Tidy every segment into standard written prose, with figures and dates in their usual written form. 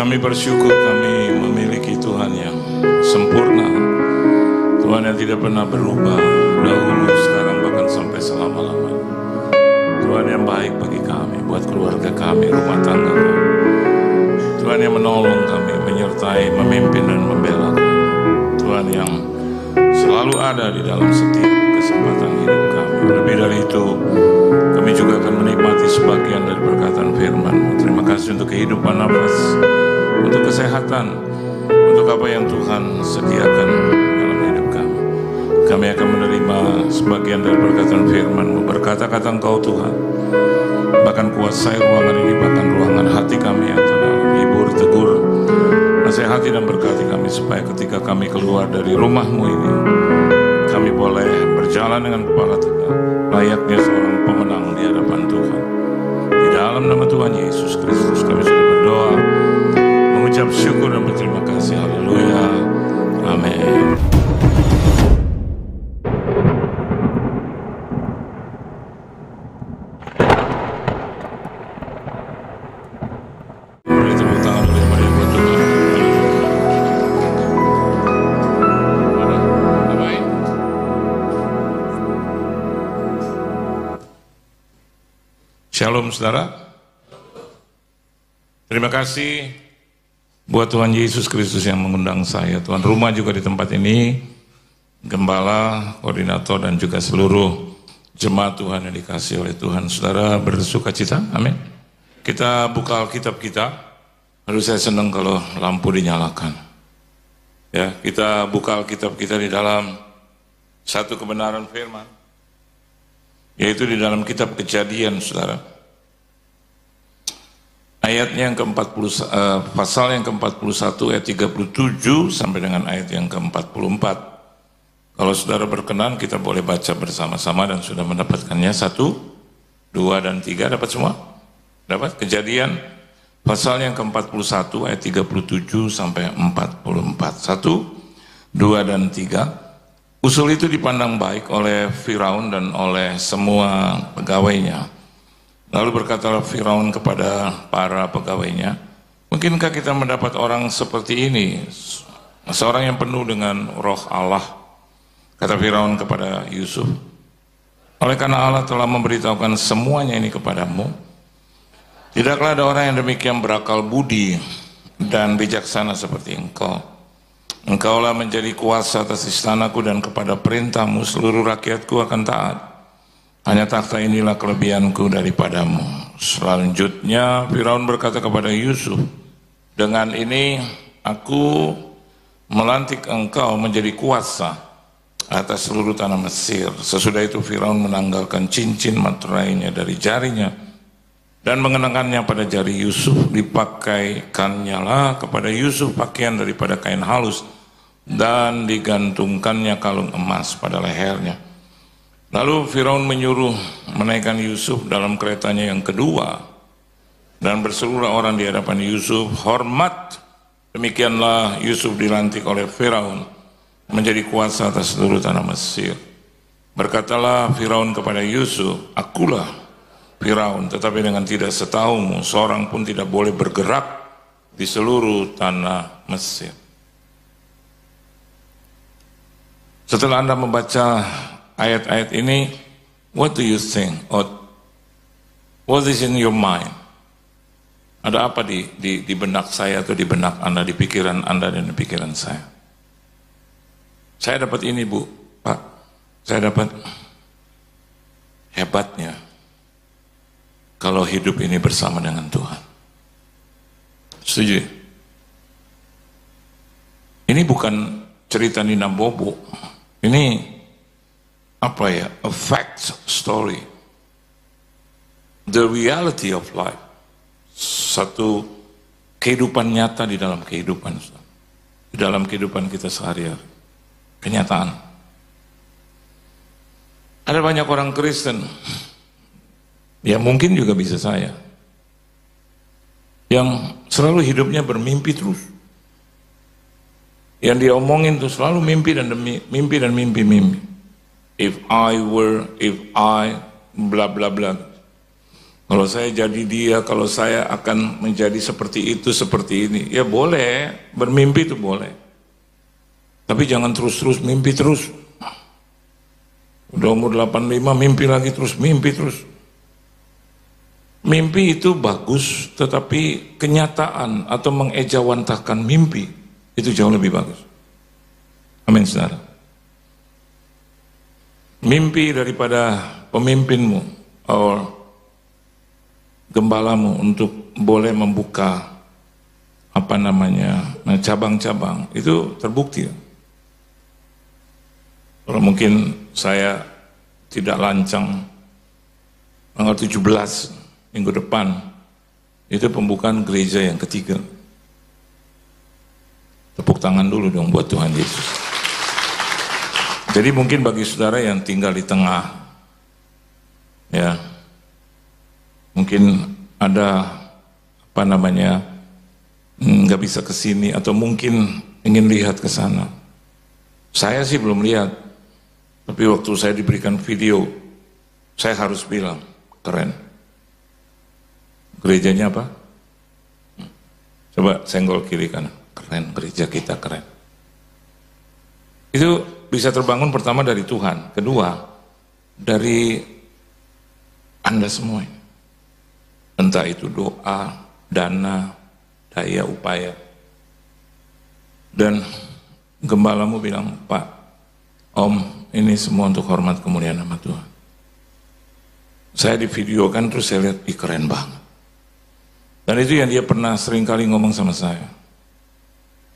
Kami bersyukur kami memiliki Tuhan yang sempurna, Tuhan yang tidak pernah berubah, dahulu, sekarang, bahkan sampai selama-lamanya. Tuhan yang baik bagi kami, buat keluarga kami, rumah tangga kami. Tuhan yang menolong kami, menyertai, memimpin dan membela kami. Tuhan yang selalu ada di dalam setiap kesempatan hidup kami. Lebih dari itu, kami juga akan menikmati sebagian dari perkataan firman-Mu. Terima kasih untuk kehidupan nafas, untuk kesehatan, untuk apa yang Tuhan sediakan dalam hidup kami. Kami akan menerima sebagian dari perkataan firman-Mu. Berkata-kata Engkau Tuhan, bahkan kuasai ruangan ini, bahkan ruangan hati kami yang terdalam. Hibur, tegur, nasihati dan berkati kami, supaya ketika kami keluar dari rumah-Mu ini, kami boleh berjalan dengan kepala tegak, layaknya seorang pemenang di hadapan Tuhan. Di dalam nama Tuhan Yesus Kristus kami sudah berdoa, mengucap syukur dan berterima kasih. Haleluya. Amin. Shalom saudara. Terima kasih buat Tuhan Yesus Kristus yang mengundang saya. Tuan rumah juga di tempat ini, gembala, koordinator dan juga seluruh jemaat Tuhan yang dikasih oleh Tuhan. Saudara bersuka cita, amin. Kita buka Alkitab kita. Lalu saya senang kalau lampu dinyalakan. Ya, kita buka Alkitab kita di dalam satu kebenaran firman, yaitu di dalam kitab Kejadian, saudara. Ayatnya yang ke-40, pasal yang ke-41 ayat 37 sampai dengan ayat yang ke-44. Kalau saudara berkenan, kita boleh baca bersama-sama dan sudah mendapatkannya. 1, 2, dan 3, dapat semua? Dapat? Kejadian pasal yang ke-41 ayat 37 sampai 44. 1, 2, dan 3. Usul itu dipandang baik oleh Firaun dan oleh semua pegawainya. Lalu berkatalah Firaun kepada para pegawainya, mungkinkah kita mendapat orang seperti ini, seorang yang penuh dengan roh Allah? Kata Firaun kepada Yusuf, oleh karena Allah telah memberitahukan semuanya ini kepadamu, tidaklah ada orang yang demikian berakal budi dan bijaksana seperti engkau. Engkaulah menjadi kuasa atas istanaku dan kepada perintahmu seluruh rakyatku akan taat. Hanya takhta inilah kelebihanku daripadamu. Selanjutnya Firaun berkata kepada Yusuf, dengan ini aku melantik engkau menjadi kuasa atas seluruh tanah Mesir. Sesudah itu Firaun menanggalkan cincin materainya dari jarinya dan mengenakannya pada jari Yusuf. Dipakaikannya lah kepada Yusuf pakaian daripada kain halus dan digantungkannya kalung emas pada lehernya. Lalu Firaun menyuruh menaikkan Yusuf dalam keretanya yang kedua dan berseluruh orang di hadapan Yusuf, hormat. Demikianlah Yusuf dilantik oleh Firaun menjadi kuasa atas seluruh tanah Mesir. Berkatalah Firaun kepada Yusuf, akulah Firaun, tetapi dengan tidak setahumu seorang pun tidak boleh bergerak di seluruh tanah Mesir. Setelah Anda membaca ayat-ayat ini, what do you think? Or what is in your mind? Ada apa di benak saya atau di benak Anda, di pikiran Anda dan di pikiran saya? Saya dapat ini, Bu, Pak. Saya dapat hebatnya kalau hidup ini bersama dengan Tuhan. Setuju? Ini bukan cerita Nina Bobo. Ini apa ya, a fact story, the reality of life, satu kehidupan nyata di dalam kehidupan kita sehari-hari, kenyataan. Ada banyak orang Kristen, ya mungkin juga bisa saya, yang selalu hidupnya bermimpi terus, yang dia omongin tuh selalu mimpi dan mimpi. If I, bla bla bla. Kalau saya jadi dia, kalau saya akan menjadi seperti itu, seperti ini. Ya boleh, bermimpi itu boleh. Tapi jangan terus-terus mimpi terus. Udah umur 85, mimpi lagi terus, mimpi terus. Mimpi itu bagus, tetapi kenyataan atau mengejawantahkan mimpi, itu jauh lebih bagus. Amin, saudara. Mimpi daripada pemimpinmu, atau gembalamu untuk boleh membuka cabang-cabang, itu terbukti. Kalau mungkin saya tidak lancang tanggal 17 minggu depan, itu pembukaan gereja yang ketiga. Tepuk tangan dulu dong buat Tuhan Yesus. Jadi mungkin bagi saudara yang tinggal di tengah, ya, mungkin ada nggak bisa ke sini atau mungkin ingin lihat ke sana. Saya sih belum lihat, tapi waktu saya diberikan video, saya harus bilang keren. Gerejanya apa? Coba senggol kiri kanan. Keren, gereja kita keren. Itu bisa terbangun pertama dari Tuhan, kedua dari Anda semua. Entah itu doa, dana, daya upaya. Dan gembalamu bilang, Pak, Om, ini semua untuk hormat kemuliaan nama Tuhan. Saya divideokan terus saya lihat, keren banget. Dan itu yang dia pernah sering kali ngomong sama saya.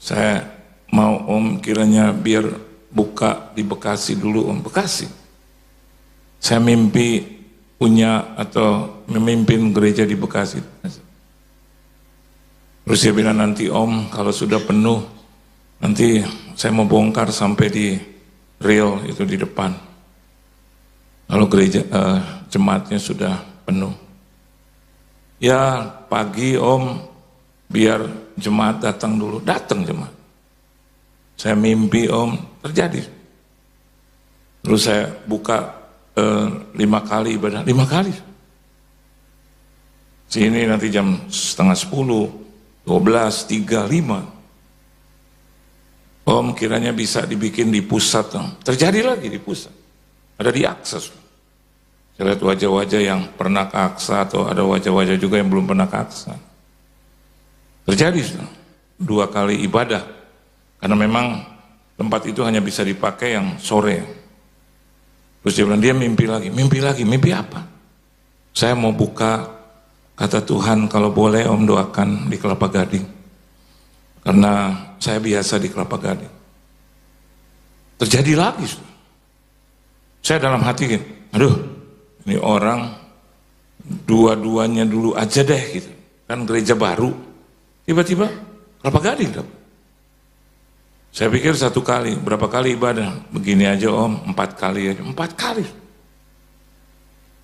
Saya mau Om kiranya biar buka di Bekasi dulu, Om. Bekasi. Saya mimpi punya atau memimpin gereja di Bekasi. Terus dia bilang, nanti Om kalau sudah penuh, nanti saya mau bongkar sampai di rel itu di depan. Kalau gereja jemaatnya sudah penuh. Ya pagi Om, biar jemaat datang dulu. Datang jemaat. Saya mimpi Om, terjadi. Terus saya buka 5 kali ibadah, 5 kali. Sini nanti jam 9:30, 12, 3, 5. Om kiranya bisa dibikin di pusat. Terjadi lagi di pusat. Ada di akses. Saya lihat wajah-wajah yang pernah ke Aksa atau ada wajah-wajah juga yang belum pernah ke Aksa. Terjadi 2 kali ibadah. Karena memang tempat itu hanya bisa dipakai yang sore. Terus dia bilang, dia mimpi lagi, mimpi apa? Saya mau buka, kata Tuhan, kalau boleh Om doakan di Kelapa Gading. Karena saya biasa di Kelapa Gading. Terjadi lagi. Saya dalam hati gitu, aduh, ini orang dua-duanya dulu aja deh gitu. Kan gereja baru. Tiba-tiba Kelapa Gading dapat. Saya pikir 1 kali, berapa kali ibadah? Begini aja Om, 4 kali aja, 4 kali.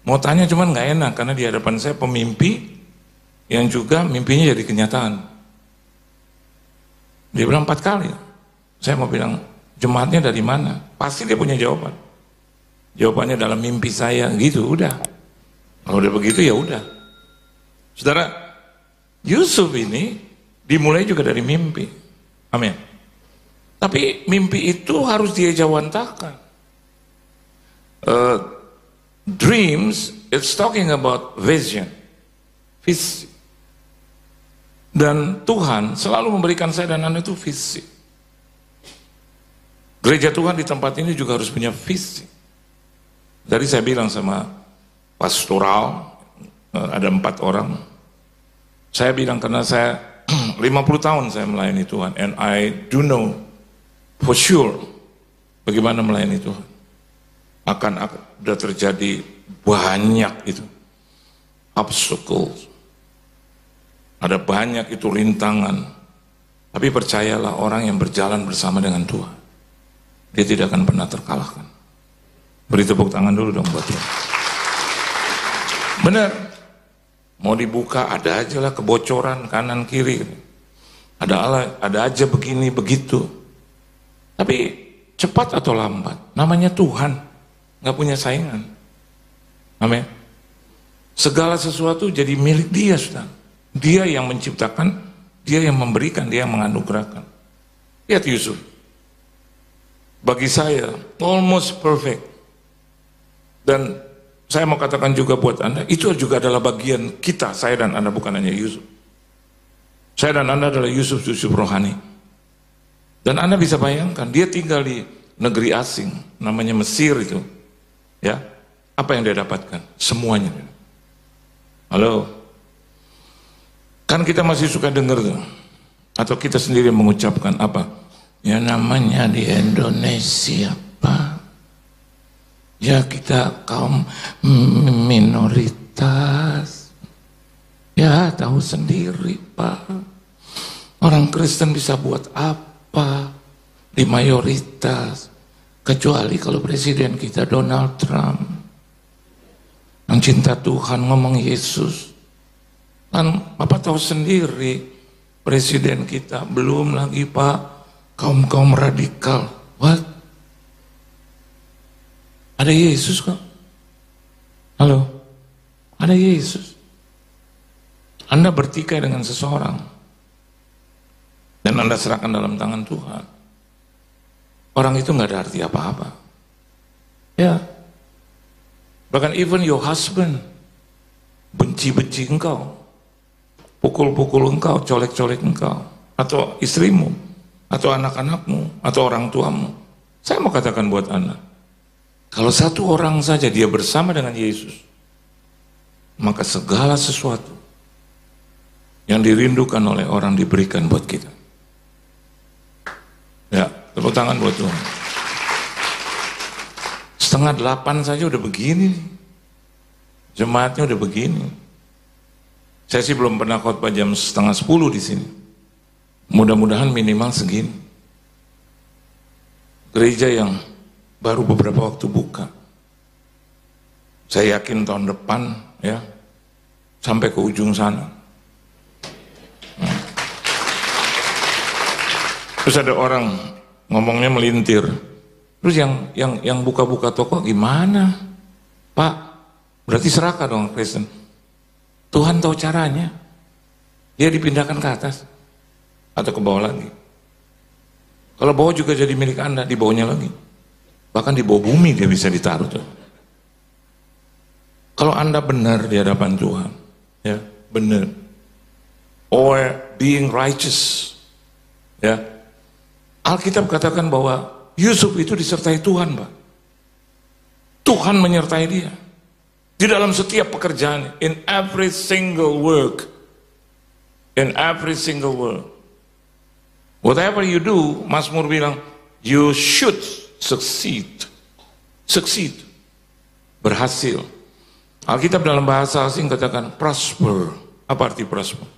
Mau tanya cuman nggak enak, karena di hadapan saya pemimpi yang juga mimpinya jadi kenyataan. Dia bilang 4 kali. Saya mau bilang, jemaatnya dari mana? Pasti dia punya jawaban. Jawabannya dalam mimpi saya, gitu, udah. Kalau udah begitu ya udah. Saudara, Yusuf ini dimulai juga dari mimpi. Amin. Tapi mimpi itu harus diejawantahkan. Dreams, it's talking about vision. Visi. Dan Tuhan selalu memberikan saya dan Anda itu visi. Gereja Tuhan di tempat ini juga harus punya visi. Jadi saya bilang sama pastoral, ada 4 orang. Saya bilang karena saya 50 tahun saya melayani Tuhan. And I do know for sure bagaimana melayani Tuhan. Akan sudah terjadi banyak itu obstacles. Ada banyak itu rintangan. Tapi percayalah orang yang berjalan bersama dengan Tuhan, dia tidak akan pernah terkalahkan. Beri tepuk tangan dulu dong buat dia. Benar. Mau dibuka ada aja lah kebocoran kanan kiri. Ada aja begini begitu. Tapi cepat atau lambat, namanya Tuhan, nggak punya saingan. Amin. Segala sesuatu jadi milik dia, saudara. Dia yang menciptakan, dia yang memberikan, dia yang menganugerahkan. Lihat Yusuf. Bagi saya, almost perfect. Dan saya mau katakan juga buat Anda, itu juga adalah bagian kita, saya dan Anda, bukan hanya Yusuf. Saya dan Anda adalah Yusuf rohani. Dan Anda bisa bayangkan, dia tinggal di negeri asing, namanya Mesir itu. Ya, apa yang dia dapatkan? Semuanya. Halo? Kan kita masih suka dengar tuh, atau kita sendiri mengucapkan apa? Ya namanya di Indonesia, Pak. Ya kita kaum minoritas. Ya tahu sendiri, Pak. Orang Kristen bisa buat apa di mayoritas, kecuali kalau presiden kita Donald Trump. Yang cinta Tuhan ngomong Yesus. Kan Bapak tahu sendiri, presiden kita belum lagi Pak, kaum radikal. What? Ada Yesus kok. Halo? Ada Yesus. Anda bertikai dengan seseorang dan Anda serahkan dalam tangan Tuhan. Orang itu nggak ada arti apa-apa. Ya. Bahkan even your husband benci-benci engkau, pukul-pukul engkau, colek-colek engkau, atau istrimu, atau anak-anakmu, atau orang tuamu. Saya mau katakan buat Anda, kalau satu orang saja dia bersama dengan Yesus, maka segala sesuatu yang dirindukan oleh orang diberikan buat kita. Ya, tepuk tangan buat Tuhan. 7:30 saja udah begini nih. Jemaatnya udah begini. Saya sih belum pernah khotbah jam 9:30 di sini. Mudah-mudahan minimal segini. Gereja yang baru beberapa waktu buka. Saya yakin tahun depan ya sampai ke ujung sana. Terus ada orang ngomongnya melintir. Terus yang buka-buka toko gimana? Pak, berarti serakah dong Kristen. Tuhan tahu caranya. Dia dipindahkan ke atas atau ke bawah lagi. Kalau bawah juga jadi milik Anda, di bawahnya lagi. Bahkan di bawah bumi dia bisa ditaruh tuh. Kalau Anda benar di hadapan Tuhan, ya, benar. Or being righteous. Ya. Alkitab katakan bahwa Yusuf itu disertai Tuhan, Pak. Tuhan menyertai dia. Di dalam setiap pekerjaan, in every single work. In every single work. Whatever you do, Mazmur bilang, you should succeed. Succeed. Berhasil. Alkitab dalam bahasa asing katakan prosper. Apa arti prosper?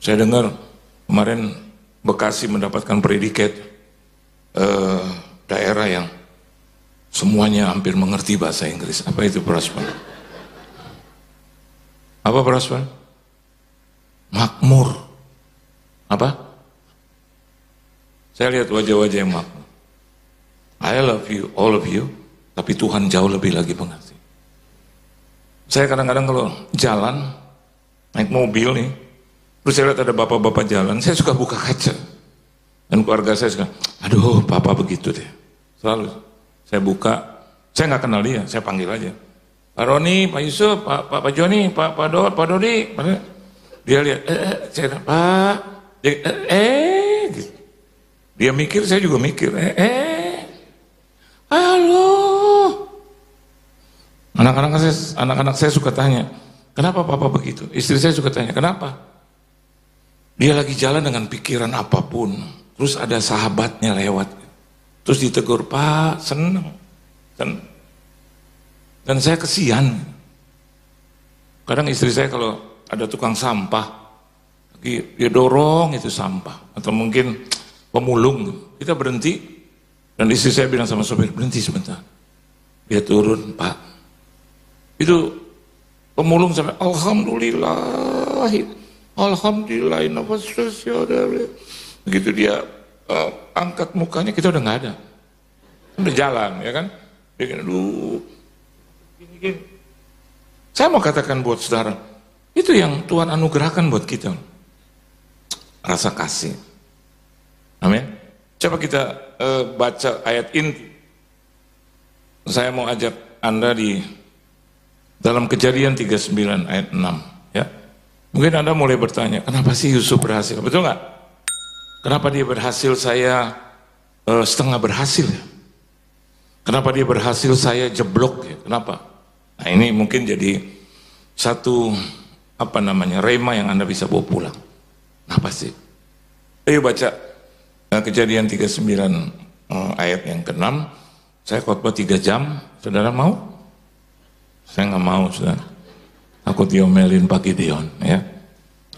Saya dengar kemarin Bekasi mendapatkan predikat daerah yang semuanya hampir mengerti bahasa Inggris. Apa itu prosper? Apa prosper? Makmur. Apa? Saya lihat wajah-wajah yang makmur. I love you, all of you, tapi Tuhan jauh lebih lagi mengerti. Saya kadang-kadang kalau jalan, naik mobil nih, terus saya lihat ada bapak-bapak jalan, saya suka buka kaca. Dan keluarga saya suka, aduh papa begitu deh. Selalu saya buka, saya nggak kenal dia, saya panggil aja. Pak Roni, Pak Yusuf, Pak Joni, Pak Dodi. Dia lihat, saya Pak, gitu. Dia mikir, saya juga mikir, halo. Anak-anak saya suka tanya, kenapa papa begitu? Istri saya suka tanya, kenapa? Dia lagi jalan dengan pikiran apapun, terus ada sahabatnya lewat, terus ditegur, Pak, seneng. Dan saya kesian. Kadang istri saya kalau ada tukang sampah, dia dorong itu sampah, atau mungkin pemulung, kita berhenti, dan istri saya bilang sama sopir, berhenti sebentar. Dia turun, Pak. Itu pemulung sampai, Alhamdulillah, begitu dia angkat mukanya, kita udah nggak ada, udah jalan, ya kan? Aduh, gini. Saya mau katakan buat saudara, itu yang Tuhan anugerahkan buat kita. Rasa kasih. Amin. Coba kita baca ayat inti. Saya mau ajak Anda di dalam Kejadian 39 ayat 6. Ya. Mungkin Anda mulai bertanya, kenapa sih Yusuf berhasil? Betul nggak? Kenapa dia berhasil, saya setengah berhasil? Kenapa dia berhasil, saya jeblok? Ya? Kenapa? Nah ini mungkin jadi satu rema yang Anda bisa bawa pulang. Kenapa sih? Ayo baca Kejadian 39 ayat yang ke-6. Saya khotbah 3 jam, saudara mau? Saya nggak mau, saudara. Takut diomelin Pak Gideon, ya.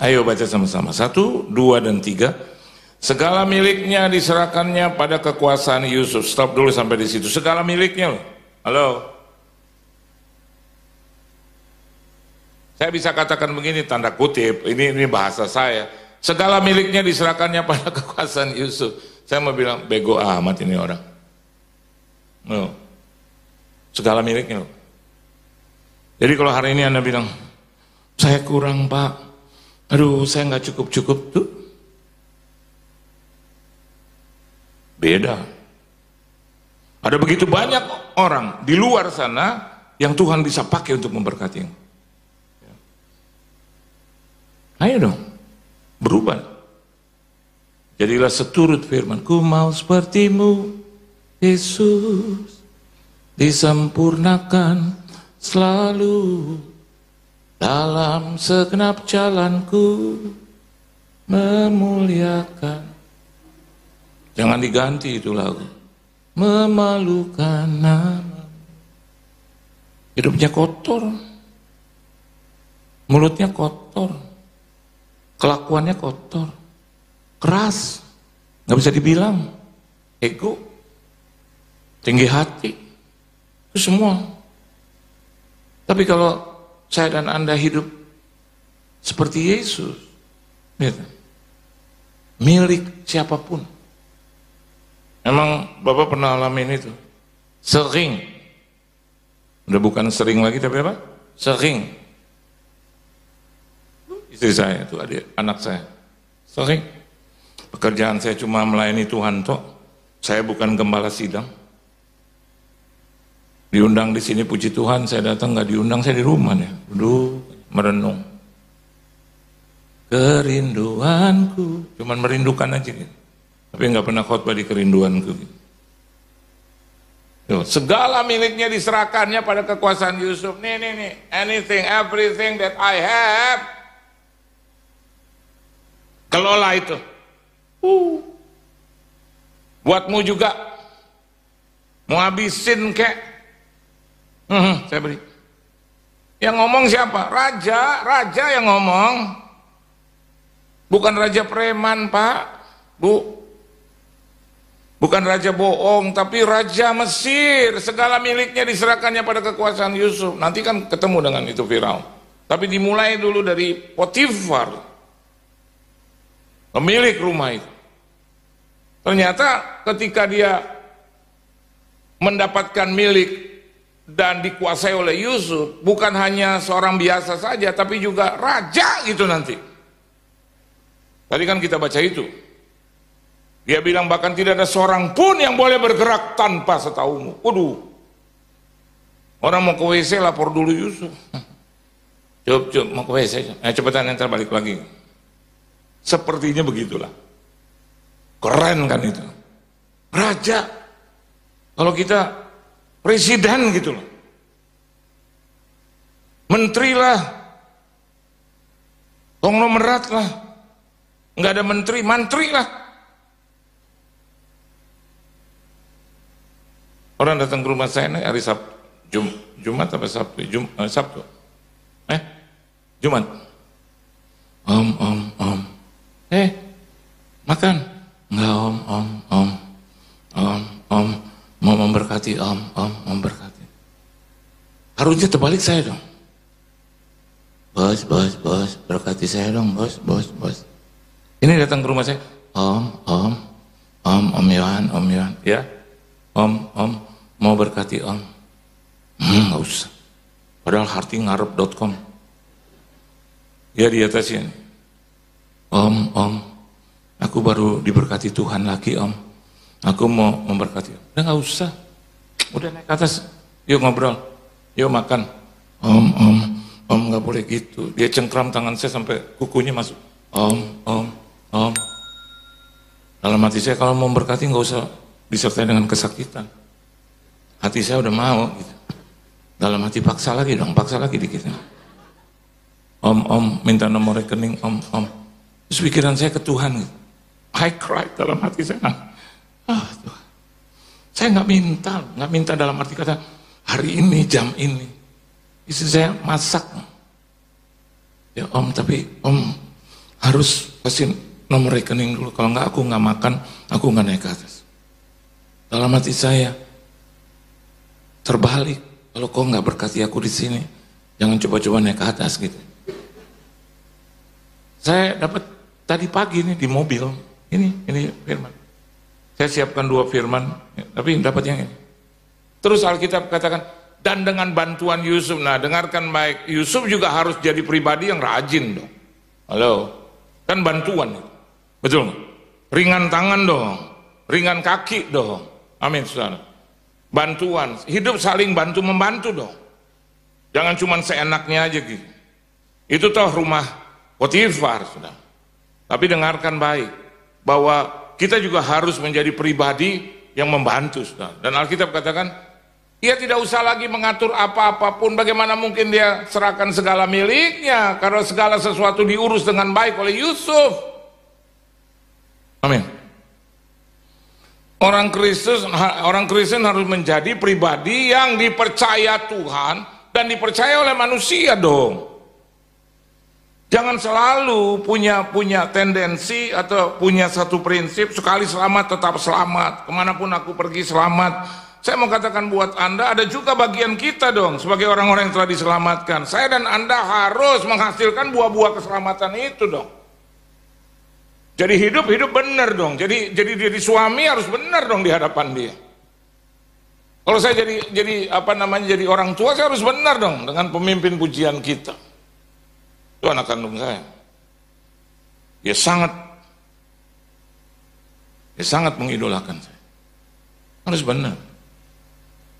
Ayo baca sama-sama. 1, 2, dan 3. Segala miliknya diserahkannya pada kekuasaan Yusuf. Stop dulu sampai di situ. Segala miliknya loh. Halo. Saya bisa katakan begini, tanda kutip, ini bahasa saya. Segala miliknya diserahkannya pada kekuasaan Yusuf. Saya mau bilang, bego amat ini orang. No. Segala miliknya loh. Jadi kalau hari ini Anda bilang, saya kurang Pak, aduh saya nggak cukup-cukup tuh. Beda. Ada begitu banyak orang di luar sana yang Tuhan bisa pakai untuk memberkati. Ayo dong, berubah. Jadilah seturut firman, ku mau sepertimu, Yesus, disempurnakan selalu dalam segenap jalanku, memuliakan. Jangan diganti itu lagu. Memalukan nama. Hidupnya kotor. Mulutnya kotor. Kelakuannya kotor. Keras. Nggak bisa dibilang. Ego. Tinggi hati. Itu semua. Tapi kalau saya dan Anda hidup seperti Yesus, gitu, milik siapapun. Emang Bapak pernah alamin itu? Sering. Udah bukan sering lagi tapi apa? Sering. Istri saya itu, anak saya. Sering. Pekerjaan saya cuma melayani Tuhan toh. Saya bukan gembala sidang. Diundang di sini puji Tuhan, saya datang, nggak diundang, saya di rumah ya. Duduk merenung. Kerinduanku, cuman merindukan aja gitu. Tapi nggak pernah khotbah di kerinduanku. Segala miliknya diserahkannya pada kekuasaan Yusuf. Nih, anything, everything that I have, kelola itu. Buatmu juga, mau habisin kek, saya beri. Yang ngomong siapa? Raja yang ngomong. Bukan raja preman, Pak, Bu. Bukan raja bohong, tapi raja Mesir. Segala miliknya diserahkannya pada kekuasaan Yusuf. Nanti kan ketemu dengan itu Firaun. Tapi dimulai dulu dari Potifar, pemilik rumah itu. Ternyata ketika dia mendapatkan milik dan dikuasai oleh Yusuf, bukan hanya seorang biasa saja, tapi juga raja gitu nanti. Tadi kan kita baca itu. Dia bilang bahkan tidak ada seorang pun yang boleh bergerak tanpa setahumu. Waduh. Orang mau ke WC lapor dulu Yusuf. Cup, mau ke WC. Cepetan enter balik lagi. Sepertinya begitulah. Keren kan itu. Raja. Kalau kita presiden gitu loh. Menteri lah. Konglomerat lah. Nggak ada menteri, mantri lah. Orang datang ke rumah saya nih hari Sabtu, Jumat apa Sabtu? Sabtu. Jumat. Om. Makan. Enggak om. Mau memberkati om memberkati. Harusnya terbalik saya dong. Bos, berkati saya dong, bos. Ini datang ke rumah saya, Om Yohan, ya. Om, mau berkati om. Nggak usah. Padahal hartingarep.com. Ya di atasnya. Om, aku baru diberkati Tuhan lagi om. Aku mau memberkati. Udah nggak usah. Udah naik ke atas. Yuk ngobrol. Yuk makan. Om nggak boleh gitu. Dia cengkram tangan saya sampai kukunya masuk. Om. Dalam hati saya kalau mau memberkati nggak usah disertai dengan kesakitan. Hati saya udah mau gitu. Dalam hati paksa lagi dikit. Om, minta nomor rekening, om. Terus pikiran saya ke Tuhan gitu. I cried dalam hati saya. Tuhan. Saya nggak minta dalam arti kata hari ini, jam ini. Istri saya masak. Ya om, tapi om harus kasih nomor rekening dulu. Kalau nggak aku nggak makan, aku nggak naik ke atas. Dalam hati saya terbalik. Kalau kau nggak berkati aku di sini, jangan coba-coba naik ke atas gitu. Saya dapat tadi pagi nih di mobil, ini firman. Saya siapkan 2 firman, tapi dapat yang ini. Terus Alkitab katakan, dan dengan bantuan Yusuf. Nah dengarkan baik, Yusuf juga harus jadi pribadi yang rajin dong. Halo, kan bantuan, betul nggak? Ringan tangan dong, ringan kaki dong. Amin saudara. Bantuan, hidup saling bantu-membantu dong. Jangan cuma seenaknya aja gitu. Itu toh rumah Potifar, sudah. Tapi dengarkan baik, bahwa kita juga harus menjadi pribadi yang membantu, sudah. Dan Alkitab katakan, ia tidak usah lagi mengatur apa-apapun, bagaimana mungkin dia serahkan segala miliknya, karena segala sesuatu diurus dengan baik oleh Yusuf. Amin. Orang Kristen harus menjadi pribadi yang dipercaya Tuhan dan dipercaya oleh manusia dong. Jangan selalu punya tendensi atau punya satu prinsip, sekali selamat tetap selamat, kemanapun aku pergi selamat. Saya mau katakan buat Anda, ada juga bagian kita dong sebagai orang-orang yang telah diselamatkan. Saya dan Anda harus menghasilkan buah-buah keselamatan itu dong. Jadi hidup benar dong. Jadi suami harus benar dong di hadapan dia. Kalau saya jadi orang tua, saya harus benar dong dengan pemimpin pujian kita. Itu anak kandung saya. Dia sangat mengidolakan saya. Harus benar.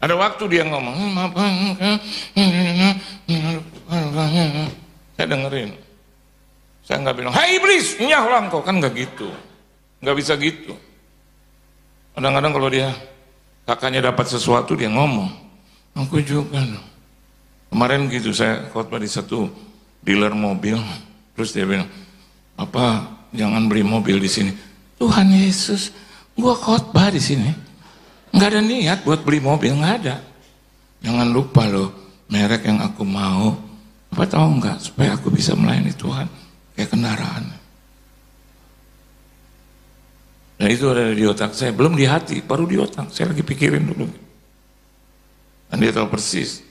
Ada waktu dia ngomong, saya dengerin. Saya nggak bilang, hai iblis, nyahlah engkau, kan nggak gitu, nggak bisa gitu. Kadang-kadang kalau dia kakaknya dapat sesuatu dia ngomong, aku juga. Kemarin gitu saya khotbah di satu dealer mobil, terus dia bilang, apa jangan beli mobil di sini. Tuhan Yesus, gua khotbah di sini, nggak ada niat buat beli mobil, nggak ada. Jangan lupa loh, merek yang aku mau, apa tahu nggak, supaya aku bisa melayani Tuhan. Kayak kendaraan. Nah itu ada di otak saya, belum di hati, baru di otak. Saya lagi pikirin dulu. Dan dia tahu persis.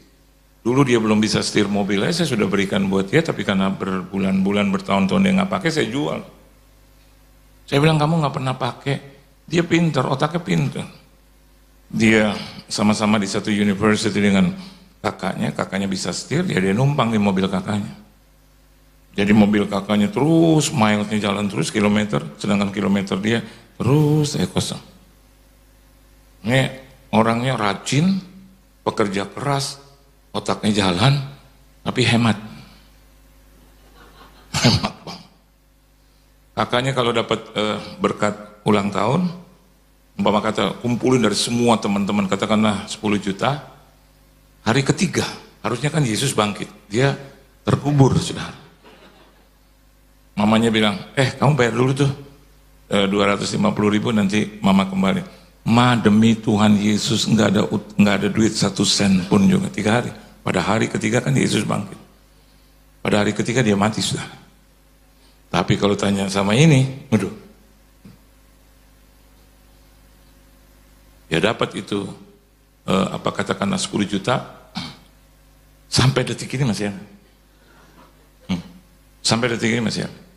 Dulu dia belum bisa setir mobilnya, saya sudah berikan buat dia, tapi karena berbulan-bulan, bertahun-tahun dia nggak pakai, saya jual. Saya bilang kamu nggak pernah pakai. Dia pintar, otaknya pintar. Dia sama-sama di satu university dengan kakaknya bisa setir, dia numpang di mobil kakaknya. Jadi mobil kakaknya terus, milesnya jalan terus kilometer, sedangkan kilometer dia terus kosong. Ini orangnya rajin, pekerja keras, otaknya jalan, tapi hemat. Hemat bang. Kakaknya kalau dapat berkat ulang tahun, umpama kata kumpulin dari semua teman-teman, katakanlah 10 juta, hari ketiga, harusnya kan Yesus bangkit, dia terkubur saudara. Mamanya bilang, kamu bayar dulu tuh 250.000 nanti mama kembali. Ma demi Tuhan Yesus nggak ada duit 1 sen pun juga 3 hari. Pada hari ketiga kan Yesus bangkit. Pada hari ketiga dia mati sudah. Tapi kalau tanya sama ini, waduh, ya dapat itu katakanlah 10 juta sampai detik ini masih ada. Sampai detik ini masih ada.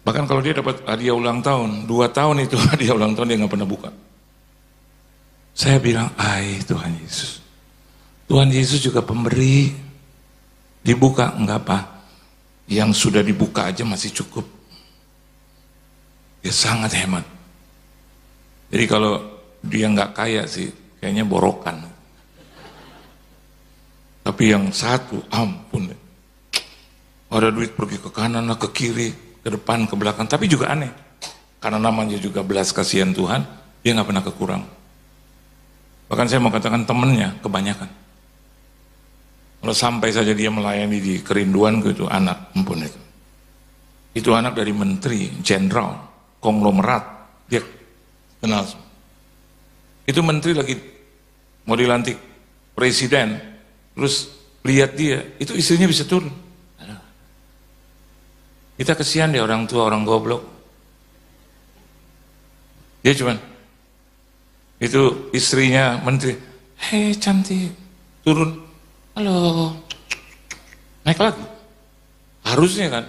Bahkan kalau dia dapat hadiah ulang tahun, 2 tahun itu hadiah ulang tahun dia nggak pernah buka. Saya bilang, Tuhan Yesus. Tuhan Yesus juga pemberi. Dibuka, enggak apa. Yang sudah dibuka aja masih cukup. Dia sangat hemat. Jadi kalau dia nggak kaya sih, kayaknya borokan. Tapi yang satu, ampun. Ada duit pergi ke kanan, ke kiri, ke depan, ke belakang. Tapi juga aneh. Karena namanya juga belas kasihan Tuhan, dia nggak pernah kekurang. Bahkan saya mau katakan temennya kebanyakan. Kalau sampai saja dia melayani di kerinduan itu anak, ampun itu. Itu anak dari menteri, jenderal, konglomerat, dia kenal semua. Itu menteri lagi mau dilantik presiden, terus lihat dia, itu istrinya bisa turun. Kita kesian deh orang tua, orang goblok. Dia cuman, itu istrinya menteri, hei cantik, turun, halo, naik lagi. Harusnya kan,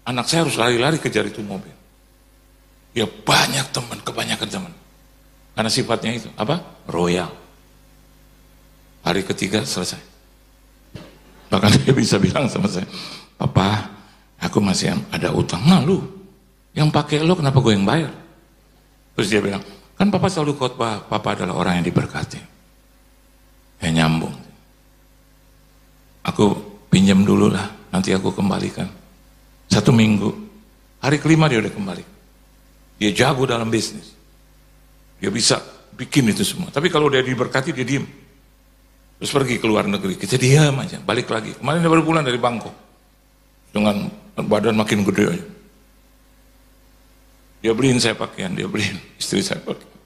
anak saya harus lari-lari kejar itu mobil. Ya banyak teman, kebanyakan teman. Karena sifatnya itu, apa? Royal. Hari ketiga selesai. Bahkan dia bisa bilang sama saya, Papa, aku masih ada utang. Nah lu, yang pakai lo kenapa gue yang bayar? Terus dia bilang, kan Papa selalu khotbah, Papa adalah orang yang diberkati. Ya nyambung. Aku pinjam dulu lah, nanti aku kembalikan. 1 minggu, hari kelima dia udah kembali. Dia jago dalam bisnis. Dia bisa bikin itu semua. Tapi kalau dia diberkati, dia diem. Terus pergi ke luar negeri, kita diam aja, balik lagi. Kemarin dia baru pulang dari Bangkok. Dengan badan makin gede aja. Dia beliin saya pakaian, dia beliin istri saya pakaian.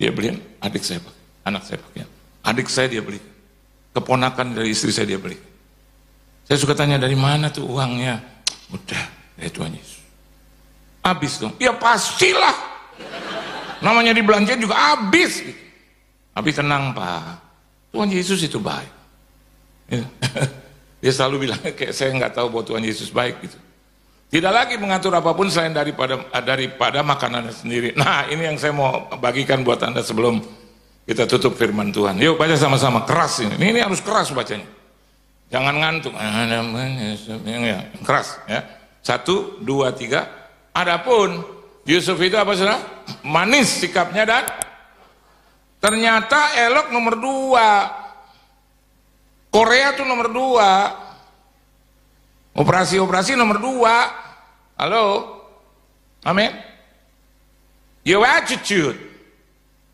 Dia beliin adik saya pakaian, anak saya pakaian. Adik saya dia beli. Keponakan dari istri saya dia beli. Saya suka tanya, dari mana tuh uangnya? Udah, dari Tuhan Yesus. Habis dong. Ya pastilah. Namanya dibelanjain juga habis. Tapi tenang Pak, Tuhan Yesus itu baik. Dia selalu bilang, kayak saya nggak tahu bahwa Tuhan Yesus baik gitu. Tidak lagi mengatur apapun selain daripada makanannya sendiri. Nah ini yang saya mau bagikan buat Anda sebelum kita tutup firman Tuhan. Yuk baca sama-sama, keras ini. Ini harus keras bacanya. Jangan ngantuk. Keras ya. 1, 2, 3. Adapun Yusuf itu apa saudara? Manis sikapnya dan ternyata elok nomor 2. Korea tuh nomor 2. Operasi-operasi nomor 2. Halo? Amin? Your attitude.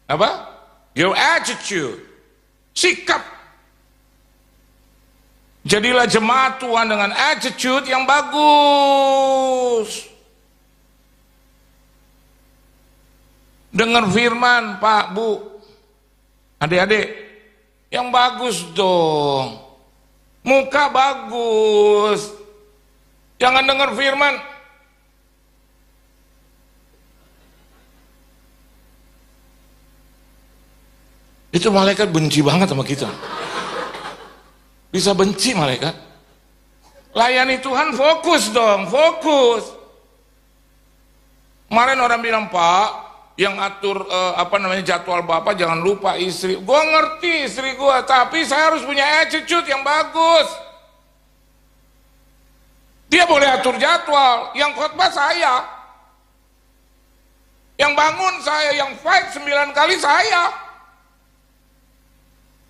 Apa? Your attitude. Sikap. Jadilah jemaat Tuhan dengan attitude yang bagus. Dengar firman, Pak, Bu, adik-adik, yang bagus dong. Muka bagus. Jangan dengar firman. Itu malaikat benci banget sama kita. Bisa benci malaikat. Layani Tuhan fokus dong, fokus. Kemarin orang bilang, Pak, yang atur jadwal Bapak jangan lupa istri. Gua ngerti istri gua, tapi saya harus punya attitude yang bagus. Dia boleh atur jadwal, yang khotbah saya, yang bangun saya, yang fight 9 kali saya.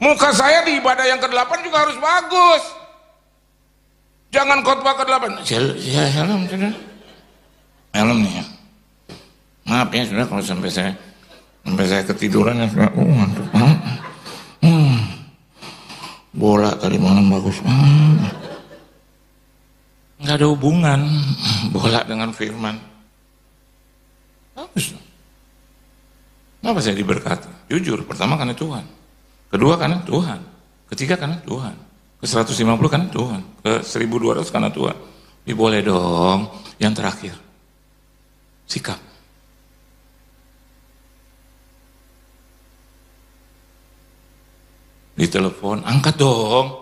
Muka saya di ibadah yang ke-8 juga harus bagus. Jangan khotbah ke-8. Helm nih ya. Maaf ya sudah kalau sampai saya ketiduran ya sudah. Ngantuk banget. Bola tadi malam bagus. Nggak ada hubungan bola dengan firman. Bagus. Kenapa saya diberkati? Jujur, pertama karena Tuhan. Kedua karena Tuhan. Ketiga karena Tuhan. Ke-150 karena Tuhan. Ke-1200 karena Tuhan. Ini boleh dong. Yang terakhir. Sikap. Di telepon, angkat dong.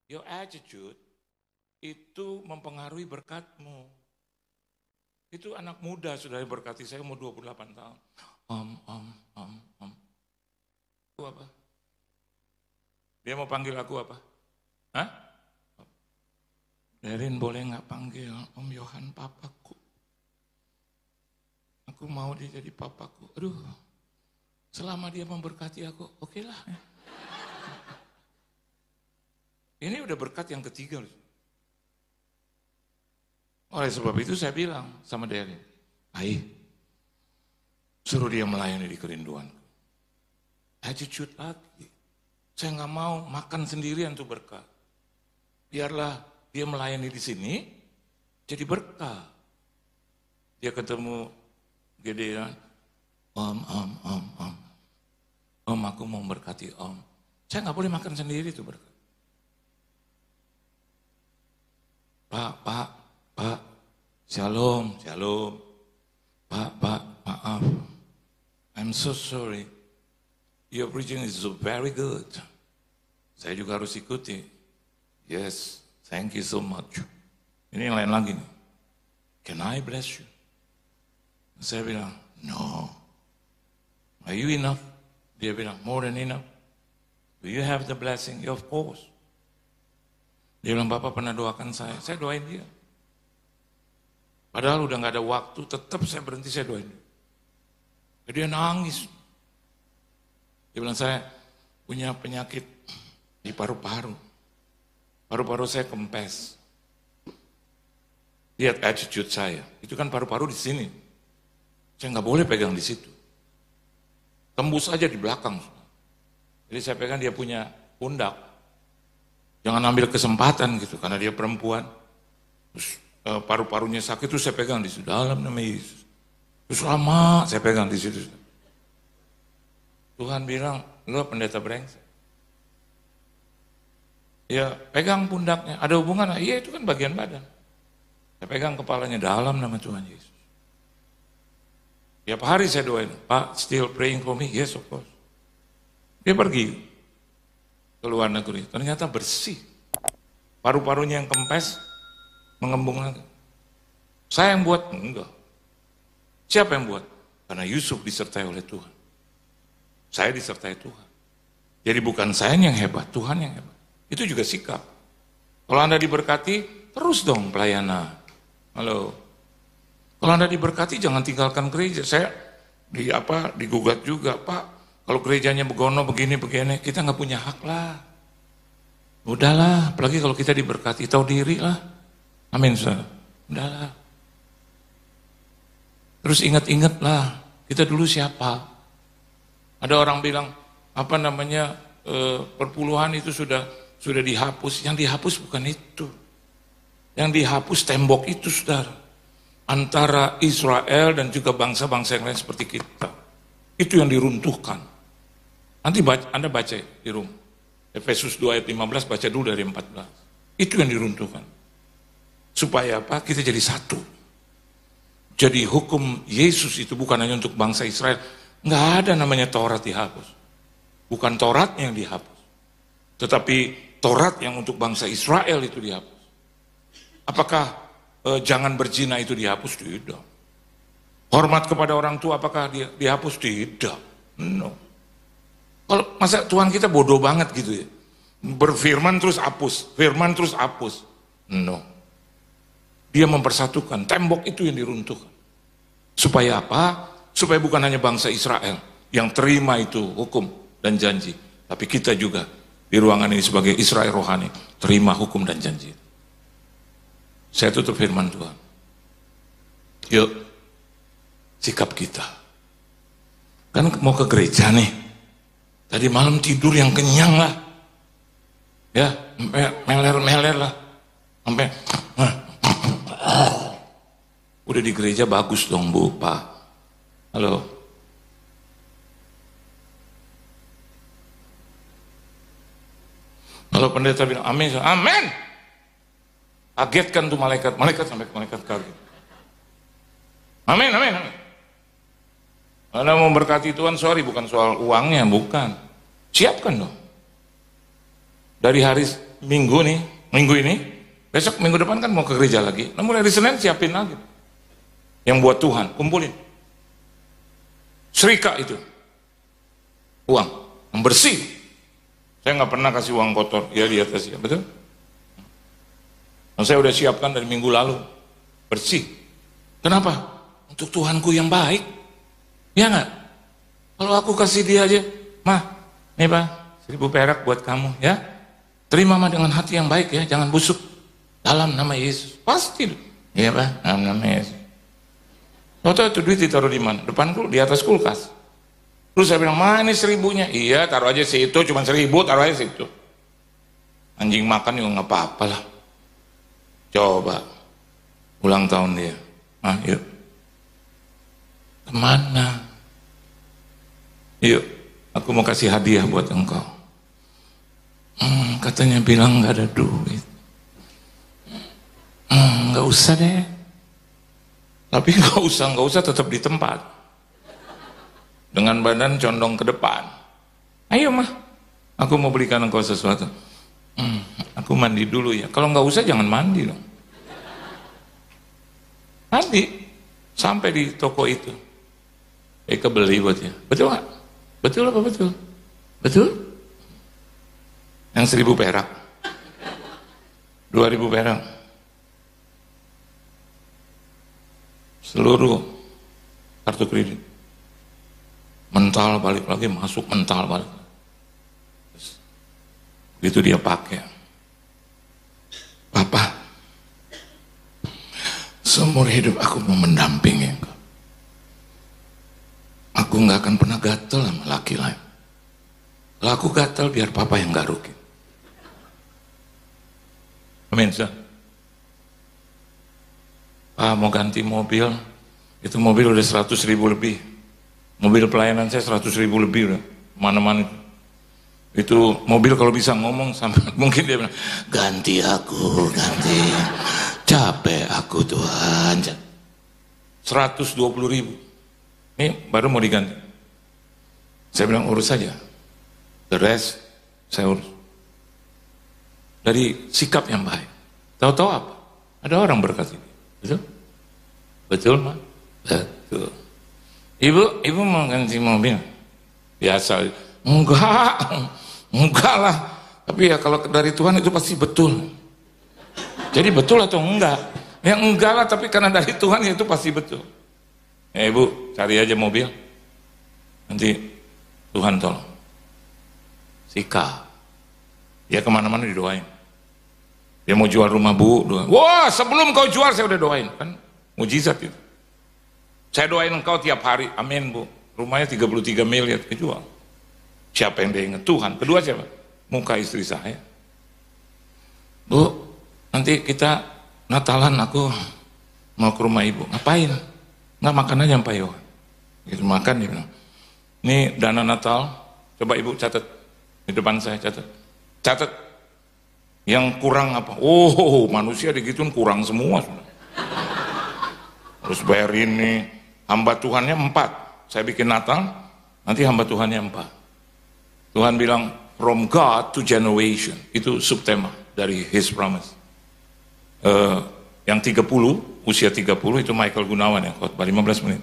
Your attitude itu mempengaruhi berkatmu. Itu anak muda sudah diberkati, saya umur 28 tahun. Itu apa? Dia mau panggil aku apa? Hah? Derin boleh nggak panggil Om Yohan papaku? Aku mau dia jadi papaku. Aduh, selama dia memberkati aku, oke lah. Ini udah berkat yang ketiga loh. Oleh sebab itu saya bilang sama Derin, suruh dia melayani di kerinduanku. Attitude lagi. Saya nggak mau makan sendirian tuh berkat. Biarlah dia melayani di sini, jadi berkah. Dia ketemu Gedeon, Om, aku mau berkati Om. Saya nggak boleh makan sendiri tuh berkat. Pak, shalom. Pak, maaf. I'm so sorry. Your preaching is so very good. Saya juga harus ikuti. Yes, thank you so much. Ini yang lain lagi nih. Can I bless you? Saya bilang, no. Are you enough? Dia bilang, more than enough. Do you have the blessing? Yeah, of course. Dia bilang, Bapak pernah doakan saya doain dia. Padahal udah gak ada waktu, tetap saya berhenti, saya doain dia. Jadi dia nangis. Dia bilang, saya punya penyakit di paru-paru. Paru-paru saya kempes. Lihat attitude saya. Itu kan paru-paru di sini. Saya nggak boleh pegang di situ. Tembus aja di belakang. Jadi saya pegang dia punya pundak. Jangan ambil kesempatan gitu, karena dia perempuan. Terus paru-parunya sakit, terus saya pegang di situ. Dalam nama Yesus. Terus lama saya pegang di situ. Tuhan bilang, lu pendeta brengsek. Ya pegang pundaknya, ada hubungan? Iya itu kan bagian badan. Saya pegang kepalanya dalam nama Tuhan Yesus. Tiap hari saya doain, Pak still praying for me? Yes of course. Dia pergi ke luar negeri, ternyata bersih. Paru-parunya yang kempes, mengembung lagi. Saya yang buat? Enggak. Siapa yang buat? Karena Yusuf disertai oleh Tuhan. Saya disertai Tuhan. Jadi bukan saya yang hebat, Tuhan yang hebat. Itu juga sikap. Kalau Anda diberkati, terus dong pelayanan. Halo. Kalau Anda diberkati, jangan tinggalkan gereja. Saya digugat juga, Pak. Kalau gerejanya begono begini, kita nggak punya hak lah. Udahlah, apalagi kalau kita diberkati, tahu diri lah. Amin, saudara. Udahlah. Terus ingat-ingat lah, kita dulu siapa? Ada orang bilang, perpuluhan itu sudah dihapus. Yang dihapus bukan itu. Yang dihapus tembok itu, saudara. Antara Israel dan juga bangsa-bangsa yang lain seperti kita. Itu yang diruntuhkan. Nanti Anda baca di rumah. Efesus 2 ayat 15, baca dulu dari 14. Itu yang diruntuhkan. Supaya apa? Kita jadi satu. Jadi hukum Yesus itu bukan hanya untuk bangsa Israel. Nggak ada namanya Taurat dihapus. Bukan Taurat yang dihapus. Tetapi Taurat yang untuk bangsa Israel itu dihapus. Apakah jangan berzina itu dihapus? Tidak. Hormat kepada orang tua apakah dihapus? Tidak. No. Kalau masa Tuhan kita bodoh banget gitu ya. Berfirman terus hapus, firman terus hapus. No. Dia mempersatukan, tembok itu yang diruntuhkan. Supaya apa? Supaya bukan hanya bangsa Israel yang terima itu hukum dan janji, tapi kita juga di ruangan ini sebagai Israel rohani terima hukum dan janji. Saya tutup firman Tuhan. Yuk, sikap kita. Kan mau ke gereja nih. Tadi malam tidur yang kenyang lah. Ya, sampai meler-meler lah. Sampai udah di gereja bagus dong Bu, Pak. Halo. Kalau pendeta bilang amin, amin. Kagetkan tuh malaikat sampai malaikat kaget. Amin. Anda mau berkati Tuhan, bukan soal uangnya, bukan. Siapkan dong. Dari hari minggu ini, besok minggu depan kan mau ke gereja lagi. Nah, mulai dari Senin siapin lagi. Yang buat Tuhan, kumpulin. Serika itu. Uang, yang bersih. Saya nggak pernah kasih uang kotor, ya dia kasih, betul? Nah, saya udah siapkan dari minggu lalu, bersih. Kenapa? Untuk Tuhanku yang baik. Ya nggak? Kalau aku kasih dia aja, mah, nih Pak, 1000 perak buat kamu, ya. Terima mah dengan hati yang baik ya, jangan busuk. Dalam nama Yesus, pasti. Iya Pak, dalam nama Yesus. Tahu itu duit ditaruh di mana? Depanku, di atas kulkas. Terus saya bilang, mana 1000-nya? Iya, taruh aja situ, cuma 1000, taruh aja situ. Anjing makan juga nggak apa-apa lah. Coba, ulang tahun dia. Ah, yuk. Kemana? Yuk, aku mau kasih hadiah buat engkau. Katanya bilang nggak ada duit. Nggak usah deh. Tapi nggak usah tetap di tempat. Dengan badan condong ke depan. Ayo mah, aku mau belikan engkau sesuatu. Aku mandi dulu ya. Kalau nggak usah jangan mandi dong. Mandi sampai di toko itu. Kebeli buat dia. Betul nggak? Betul apa betul? Betul? Yang 1000 perak. 2000 perak. Seluruh kartu kredit. Mental balik lagi, masuk mental balik. Itu dia pakai. Papa, seumur hidup aku mau mendampingi engkau. Aku nggak akan pernah gatel sama laki lain. Kalau aku gatel biar papa yang garukin. Amin. Pak mau ganti mobil, itu mobil udah 100.000 lebih. Mobil pelayanan saya 100.000 lebih udah, mana-mana itu mobil kalau bisa ngomong sampai mungkin dia bilang, ganti aku, ganti, capek aku Tuhan. 120.000, ini baru mau diganti. Saya bilang urus saja, the rest saya urus. Dari sikap yang baik. Tahu-tahu apa? Ada orang berkata, betul? Betul, Mak? Betul. Ibu mau ganti mobil? Biasa. Enggak lah. Tapi ya kalau dari Tuhan itu pasti betul. Jadi betul atau enggak? Yang enggak lah, tapi karena dari Tuhan ya itu pasti betul. Ya Ibu, cari aja mobil. Nanti Tuhan tolong. Sikap. Dia kemana-mana didoain. Dia mau jual rumah Bu, doain. Wah, sebelum kau jual saya udah doain. Kan mujizat itu. Saya doain engkau tiap hari, amin Bu. Rumahnya 33 miliar dijual. Siapa yang dia ingat? Tuhan. Kedua siapa? Muka istri saya. Bu, nanti kita Natalan aku mau ke rumah Ibu. Ngapain? Nggak makan aja Pak Yohan. Gitu makan dia bilang. Ini dana Natal, coba Ibu catat. Di depan saya catat. Catat. Yang kurang apa? Oh, manusia digituin kurang semua. Terus bayar ini. Hamba Tuhannya 4. Saya bikin Natal, nanti hamba Tuhannya 4. Tuhan bilang, from God to generation. Itu subtema dari His Promise. Yang 30, usia 30 itu Michael Gunawan yang khotbah 15 menit.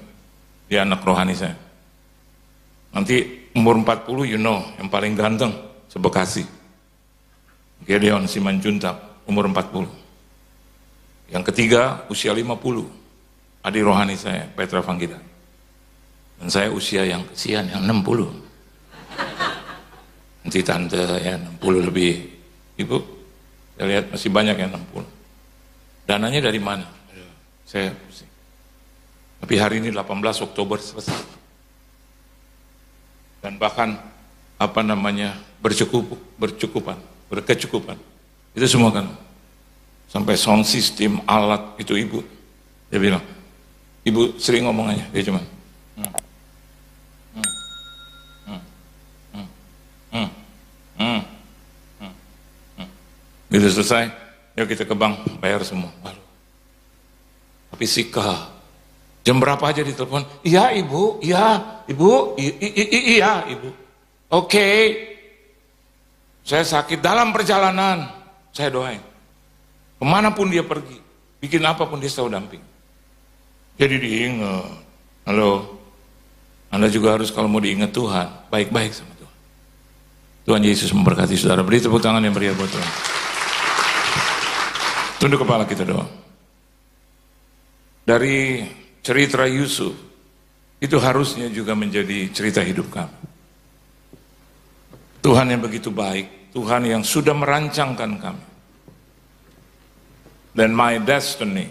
Dia anak rohani saya. Nanti umur 40, you know, yang paling ganteng, sebekasi. Gideon Simanjuntak, umur 40. Yang ketiga, usia 50. Adik rohani saya, Petra Vanggida. Dan saya usia yang kesian, yang 60. Nanti tante ya 60 lebih. Ibu, saya lihat masih banyak yang 60. Dananya dari mana? Saya pusing. Tapi hari ini 18 Oktober selesai. Dan bahkan berkecukupan. Itu semua kan. Sampai sound system, alat itu Ibu. Dia bilang, Ibu sering ngomong aja, dia cuma gitu selesai, yuk kita ke bank, bayar semua. Tapi Sika, jam berapa aja ditelepon, iya Ibu, iya Ibu, iya Ibu. Oke, saya sakit dalam perjalanan, saya doain. Kemanapun dia pergi, bikin apapun dia selalu damping. Jadi diingat. Halo, Anda juga harus kalau mau diingat Tuhan, baik-baik sama Tuhan. Tuhan Yesus memberkati saudara. Beri tepuk tangan yang meriah buat Tuhan. Tunduk kepala kita doa. Dari cerita Yusuf, itu harusnya juga menjadi cerita hidup kami. Tuhan yang begitu baik, Tuhan yang sudah merancangkan kami. Dan my destiny,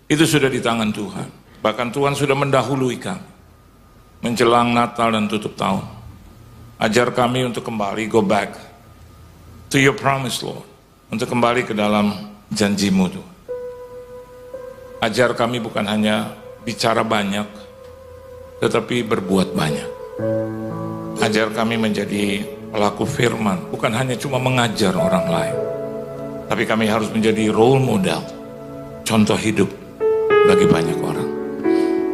itu sudah di tangan Tuhan. Bahkan Tuhan sudah mendahului kami. Menjelang Natal dan tutup tahun. Ajar kami untuk kembali, go back to your promise, Lord. Untuk kembali ke dalam janjimu, Tuhan. Ajar kami bukan hanya bicara banyak, tetapi berbuat banyak. Ajar kami menjadi pelaku firman, bukan hanya cuma mengajar orang lain, tapi kami harus menjadi role model, contoh hidup bagi banyak orang.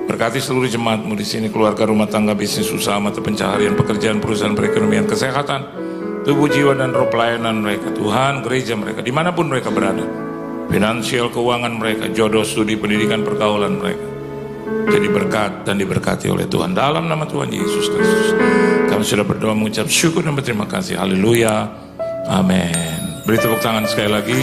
Berkati seluruh jemaatmu di sini, keluarga, rumah tangga, bisnis, usaha, mata pencaharian, pekerjaan, perusahaan, perekonomian, kesehatan, tubuh, jiwa, dan roh pelayanan mereka. Tuhan, gereja mereka, dimanapun mereka berada, finansial, keuangan mereka, jodoh, studi, pendidikan, pergaulan mereka, jadi berkat dan diberkati oleh Tuhan. Dalam nama Tuhan Yesus Kristus, kami sudah berdoa mengucap syukur dan berterima kasih. Haleluya. Amin. Beri tepuk tangan sekali lagi.